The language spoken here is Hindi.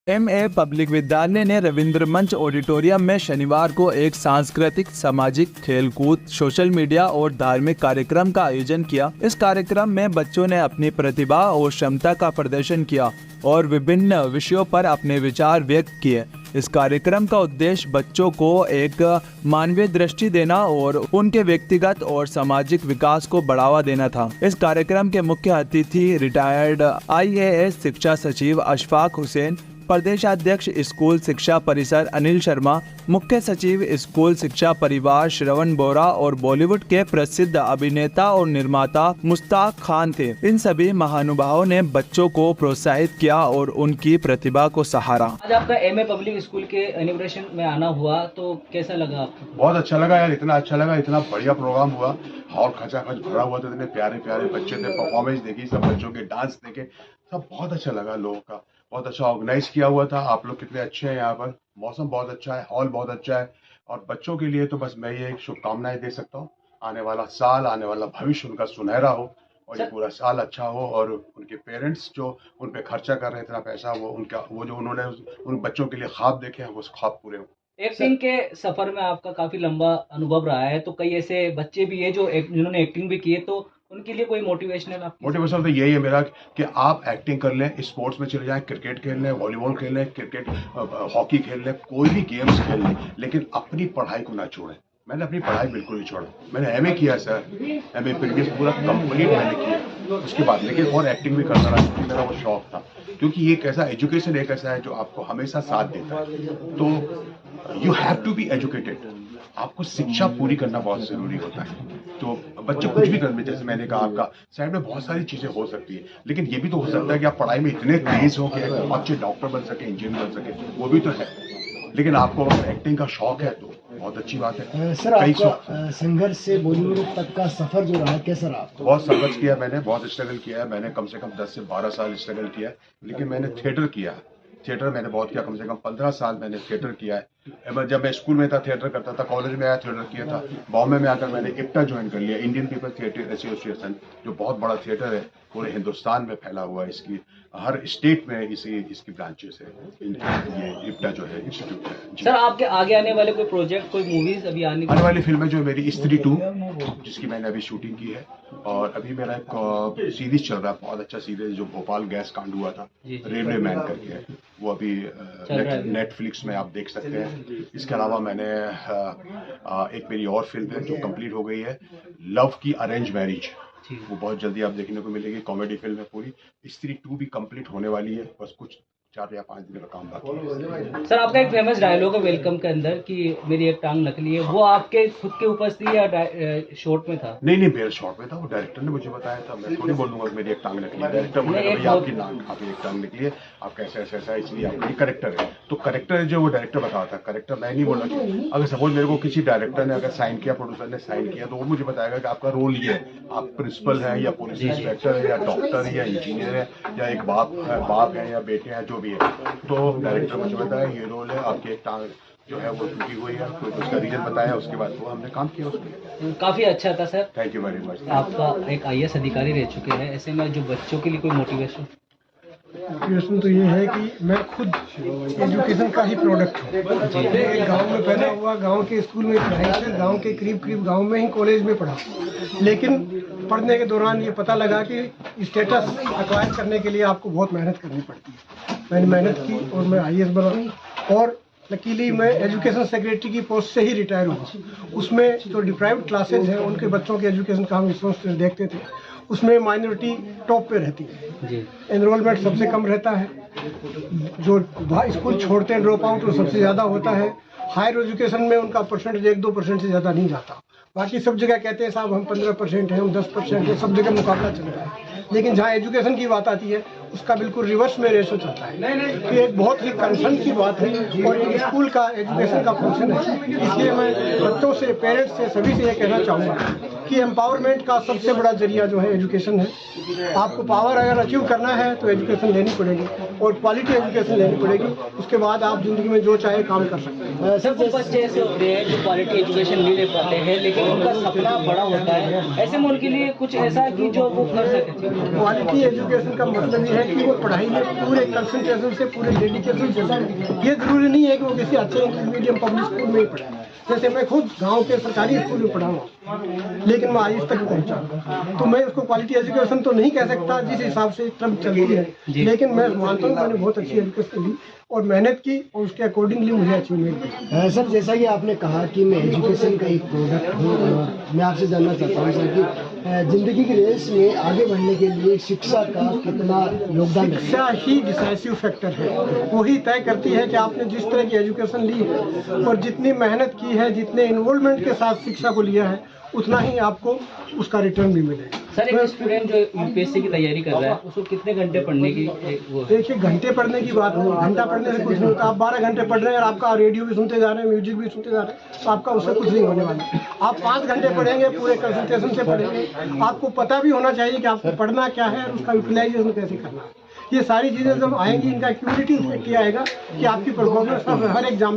एमए पब्लिक विद्यालय ने रविंद्र मंच ऑडिटोरियम में शनिवार को एक सांस्कृतिक, सामाजिक, खेलकूद, सोशल मीडिया और धार्मिक कार्यक्रम का आयोजन किया। इस कार्यक्रम में बच्चों ने अपनी प्रतिभा और क्षमता का प्रदर्शन किया और विभिन्न विषयों पर अपने विचार व्यक्त किए। इस कार्यक्रम का उद्देश्य बच्चों को एक मानवीय दृष्टि देना और उनके व्यक्तिगत और सामाजिक विकास को बढ़ावा देना था। इस कार्यक्रम के मुख्य अतिथि रिटायर्ड IAS शिक्षा सचिव अशफाक हुसैन, प्रदेशाध्यक्ष स्कूल शिक्षा परिसर अनिल शर्मा, मुख्य सचिव स्कूल शिक्षा परिवार श्रवण बोरा और बॉलीवुड के प्रसिद्ध अभिनेता और निर्माता मुश्ताक खान थे। इन सभी महानुभावों ने बच्चों को प्रोत्साहित किया और उनकी प्रतिभा को सहारा। आज आपका एमए पब्लिक स्कूल के एनिवर्सरी में आना हुआ, तो कैसा लगा आपको? बहुत अच्छा लगा यार, इतना अच्छा लगा, इतना बढ़िया प्रोग्राम हुआ। हॉल खचाखच भरा हुआ था, इतने प्यारे प्यारे बच्चे थे, परफॉर्मेंस देखी, सब बच्चों के डांस देखे, सब बहुत अच्छा लगा। लोगों का बहुत अच्छा ऑर्गेनाइज किया हुआ था। आप लोग कितने अच्छे हैं, यहाँ पर मौसम बहुत अच्छा है, हॉल बहुत अच्छा है। और बच्चों के लिए तो बस मैं ये शुभकामनाएं दे सकता हूँ, आने वाला साल, आने वाला भविष्य उनका सुनहरा हो और ये पूरा साल अच्छा हो। और उनके पेरेंट्स जो उन पे खर्चा कर रहे हैं इतना पैसा, वो जो उन्होंने उन बच्चों के लिए ख्वाब देखे हैं, वो ख्वाब पूरे हो। एक्टिंग के सफर में आपका काफी लंबा अनुभव रहा है, तो कई ऐसे बच्चे भी है जिन्होंने एक्टिंग भी की है, तो उनके लिए कोई मोटिवेशनल मोटिवेशन तो यही है मेरा कि आप एक्टिंग कर लें, स्पोर्ट्स में चले जाएं, क्रिकेट खेल लें, वॉलीबॉल खेल लें, क्रिकेट हॉकी खेल लें, कोई भी गेम्स खेल लें, लेकिन अपनी पढ़ाई को ना छोड़ें। मैंने अपनी पढ़ाई बिल्कुल नहीं छोड़ा। मैंने एमए किया सर, एमए प्रीवियस पूरा कंप्लीट मैंने किया उसके बाद, लेकिन और एक्टिंग भी करता रहा क्योंकि मेरा वो शौक था। क्योंकि एक ऐसा एजुकेशन एक ऐसा है जो आपको हमेशा साथ देता है। तो you have to be educated, आपको शिक्षा पूरी करना बहुत जरूरी होता है। तो बच्चे कुछ भी करने, जैसे मैंने कहा, आपका साइड में बहुत सारी चीजें हो सकती है, लेकिन ये भी तो हो सकता है कि आप पढ़ाई में इतने तेज हो कि अच्छे डॉक्टर बन सके, इंजीनियर बन सके, वो भी तो है। लेकिन आपको अगर एक्टिंग का शौक है तो बहुत अच्छी बात है। सर, आपका संघर्ष से बॉलीवुड तक का सफर जो रहा, कैसा रहा? बहुत संघर्ष किया मैंने, बहुत स्ट्रगल किया है मैंने, कम से कम 10 से 12 साल स्ट्रगल किया है। लेकिन मैंने थिएटर किया, थिएटर मैंने बहुत किया, कम से कम 15 साल मैंने थिएटर किया है। जब मैं स्कूल में था थिएटर करता था, कॉलेज में आया थिएटर किया था, बॉम्बे में आकर मैंने इप्टा ज्वाइन कर लिया, इंडियन पीपल थिएटर एसोसिएशन, जो बहुत बड़ा थिएटर है, पूरे हिंदुस्तान में फैला हुआ है। इसकी हर स्टेट में इसकी ब्रांचेस है, ये इप्टा जो है इंस्टीट्यूट है। सर, आपके आगे आने वाले कोई प्रोजेक्ट, कोई मूवीज अभी आने वाली फिल्म जो है मेरी स्त्री 2, जिसकी मैंने अभी शूटिंग की है। और अभी मेरा एक सीरीज चल रहा है, बहुत अच्छा सीरीज, जो भोपाल गैस कांड हुआ था, रेलवे मैन करके है, वो अभी नेटफ्लिक्स में आप देख सकते हैं। इसके अलावा मैंने एक मेरी और फिल्म है जो कंप्लीट हो गई है, लव की अरेंज मैरिज, वो बहुत जल्दी आप देखने को मिलेगी। कॉमेडी फिल्म है पूरी। स्त्री 2 भी कंप्लीट होने वाली है, बस कुछ 4 या 5 दिन का काम बाकी है। सर, आपका एक फेमस डायलॉग है वेलकम के अंदर कि मेरी एक टांग नकली है, वो आपके खुद के ऊपर थी या शॉर्ट में था? नहीं, मेरे शॉर्ट में था, वो डायरेक्टर ने मुझे बताया था। मैं थोड़ी बोल दूंगा मेरी एक टांग निकली है, डायरेक्टर बोलेगा आपकी एक टांग निकली है, आपका ऐसा ऐसा, इसलिए आपका ये करेक्टर है। तो करेक्टर जो वो डायरेक्टर बताता है, करेक्टर मैं नहीं बोला। अगर सपोज मेरे को किसी डायरेक्टर ने अगर साइन किया, प्रोड्यूसर ने साइन किया, तो वो मुझे बताएगा कि आपका रोल ये है, आप प्रिंसिपल है या पुलिस इंस्पेक्टर है या डॉक्टर है या इंजीनियर है या एक बाप है या बेटे हैं, जो भी है। तो डायरेक्टर मुझे बताया ये रोल है, आपकी एक टांग जो है वो टूटी हुई है, तो उसका रीजन बताया, उसके बाद वो हमने काम किया उसमें। काफी अच्छा था sir, thank you very much. आपका एक IAS अधिकारी रह चुके हैं, ऐसे में जो बच्चों के लिए कोई मोटिवेशन तो ये है कि मैं खुद एजुकेशन का ही प्रोडक्ट हूँ। एक गांव में पैदा हुआ, गांव के स्कूल में पढ़ाई से, गांव के करीब गांव में ही कॉलेज में पढ़ा, लेकिन पढ़ने के दौरान ये पता लगा कि स्टेटस एक्वायर करने के लिए आपको बहुत मेहनत करनी पड़ती है। मैंने मेहनत की और मैं IAS बना, और लकीली मैं एजुकेशन सेक्रेटरी की पोस्ट से ही रिटायर हुआ। उसमें जो डिप्राइव्ड क्लासेज हैं उनके बच्चों के एजुकेशन का हम रिसोर्स देखते थे, उसमें माइनॉरिटी टॉप पे रहती है, एनरोलमेंट सबसे कम रहता है, जो स्कूल छोड़ते हैं ड्रॉप आउट वो सबसे ज़्यादा होता है। हायर एजुकेशन में उनका परसेंटेज 1-2% से ज़्यादा नहीं जाता। बाकी सब जगह कहते हैं साहब हम 15% हैं, हम 10% हैं, सब जगह मुकाबला चल रहा है। लेकिन जहाँ एजुकेशन की बात आती है उसका बिल्कुल रिवर्स में रेशो चलता है। तो एक बहुत ही कंसर्न की बात है और एक स्कूल का एजुकेशन का फंक्शन है। इसलिए मैं बच्चों से, पेरेंट्स से, सभी से ये कहना चाहूँगा कि एम्पावरमेंट का सबसे बड़ा जरिया जो है एजुकेशन है। आपको पावर अगर अचीव करना है तो एजुकेशन लेनी पड़ेगी और क्वालिटी एजुकेशन लेनी पड़ेगी, उसके बाद आप जिंदगी में जो चाहे काम कर सकते हैं। सब कुछ बच्चे ऐसे होते हैं जो क्वालिटी एजुकेशन नहीं ले पाते हैं, लेकिन उनका सपना बड़ा होता है, ऐसे में उनके लिए कुछ ऐसा कि जो वो कर सके। क्वालिटी एजुकेशन का मतलब ये है कि वो पढ़ाई में पूरे कंसंट्रेशन से, पूरे डेडिकेशन से। ये जरूरी नहीं है कि वो किसी अच्छे इंग्लिश मीडियम पब्लिक स्कूल में ही पढ़े। जैसे मैं खुद गांव के सरकारी स्कूल में पढ़ा हूँ, लेकिन मैं आज तक पहुंचा, तो मैं उसको क्वालिटी एजुकेशन तो नहीं कह सकता जिस हिसाब से ट्रम्प चलती है, लेकिन मैं मानता हूँ मैंने बहुत अच्छी एजुकेशन ली और मेहनत की और उसके अकॉर्डिंगली मुझे अचीवमेंट मिली। सर, जैसा कि आपने कहा कि मैं एजुकेशन का एक प्रोडक्ट हूँ, मैं आपसे जानना चाहता हूँ सर कि ज़िंदगी की रेस में आगे बढ़ने के लिए शिक्षा का कितना योगदान है? शिक्षा ही डिसाइसिव फैक्टर है, वही तय करती है कि आपने जिस तरह की एजुकेशन ली है और जितनी मेहनत की है, जितने इन्वॉल्वमेंट के साथ शिक्षा को लिया है, उतना ही आपको उसका रिटर्न भी मिलेगा। सर, एक स्टूडेंट जो यूपीएससी की तैयारी कर रहा है उसको कितने घंटे पढ़ने की वो है? देखिए, घंटे पढ़ने की बात नहीं, घंटा पढ़ने से कुछ नहीं होता। आप 12 घंटे पढ़ रहे हैं और आपका रेडियो भी सुनते जा रहे हैं, म्यूजिक भी सुनते जा रहे हैं, तो आपका उससे कुछ नहीं होने वाला। आप 5 घंटे पढ़ेंगे, पूरे कंसंट्रेशन से पढ़ेंगे, आपको पता भी होना चाहिए कि आपको पढ़ना क्या है और उसका यूटिलाइजेशन कैसे करना है। ये सारी चीज़ें जब आएंगी, इनका एक्टिविटी किया आएगा कि आपकी परफॉर्मेंस हर एग्जाम